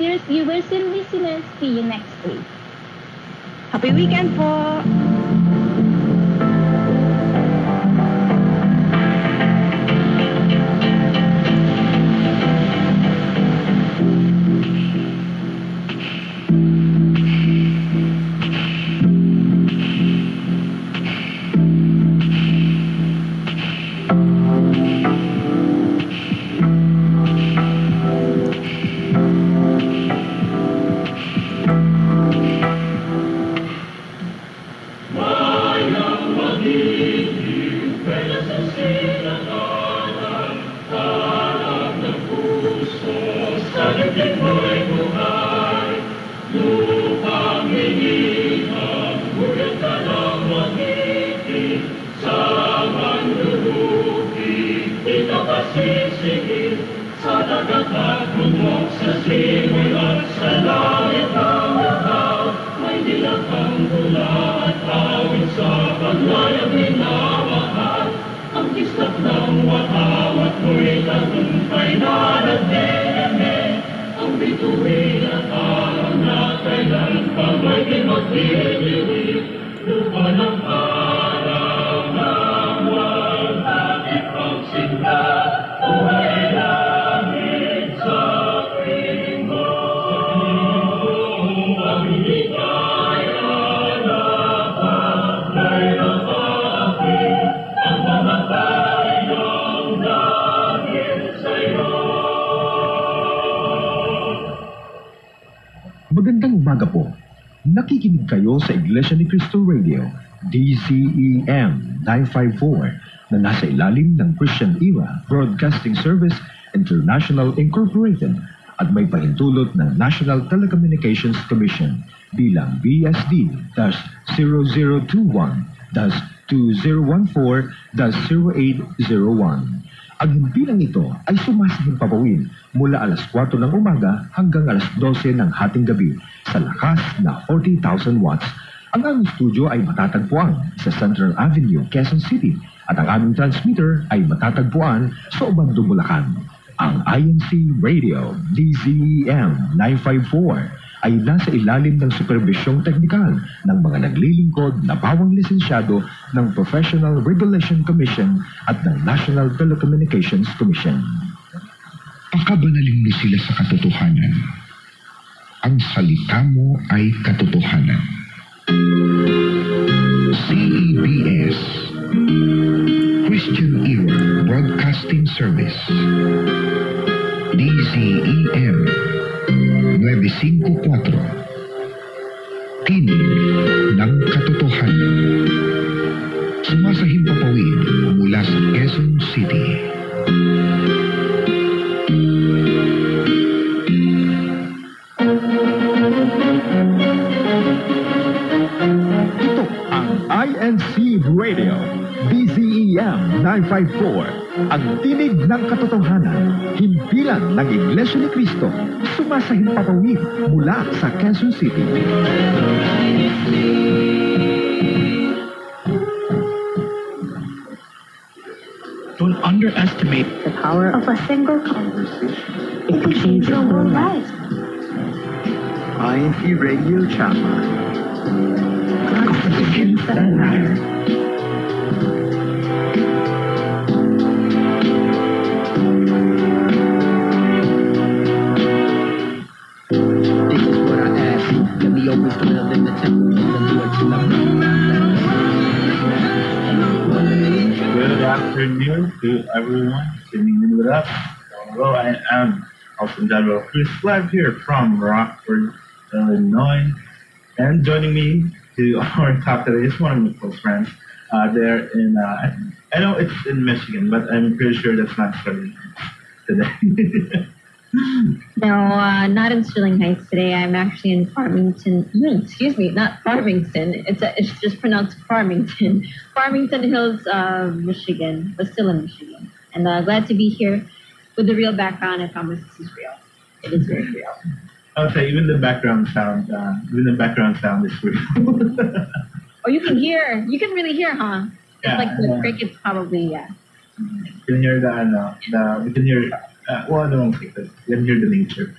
dear viewers and listeners, see you next week. Happy weekend po! Magandang umaga po. Nakikinig kayo sa Iglesia ni Cristo Radio, DZEM 954, na nasa ilalim ng Christian Era Broadcasting Service International Incorporated at may pahintulot ng National Telecommunications Commission bilang BSD-0021-2014-0801. Ang himpilang ito ay sumasaging papawin mula alas 4 ng umaga hanggang alas 12 ng hating gabi sa lakas na 40,000 watts. Ang aming studio ay matatagpuan sa Central Avenue, Quezon City at ang aming transmitter ay matatagpuan sa Obando, Bulacan. Ang INC Radio DZEM 954 ay nasa ilalim ng superbisyong teknikal ng mga naglilingkod na bawang lisensyado ng Professional Regulation Commission at ng National Telecommunications Commission. Pakabanalin mo sila sa katotohanan. Ang salita mo ay katotohanan. CEBS Christian Era Broadcasting Service DZEM 954 Tinig ng Katotohanan. Sumasahing papawid mula sa Quezon City. Ito ang INC Radio DZEM 954, ang tinig ng katotohanan, himpilan ng Iglesia ni Cristo, sumasahing papawid mula sa Quezon City. Don't underestimate The power of a single conversation. It can change your whole life. INC Radio Chama. Conversations that matter. This is what I ask. Let me always dwell in the temple of the Lord till I good afternoon to everyone tuning in with us. Hello, I am Austin General Chris live here from Rockford, Illinois. And joining me to our talk today is one of my close friends. They're in, I know it's in Michigan, but I'm pretty sure that's not Sterling today. No, not in Sterling Heights today. I'm actually in Farmington. Excuse me, not Farmington. It's just pronounced Farmington. Farmington Hills, Michigan, but still in Michigan. And glad to be here with the real background. I promise this is real. It is very real. I'll say even the background sound is real. Oh, you can hear. You can really hear, huh? Yeah, Like the crickets, probably. Yeah. You can hear we can hear Well, I don't think that. Let me hear the nature.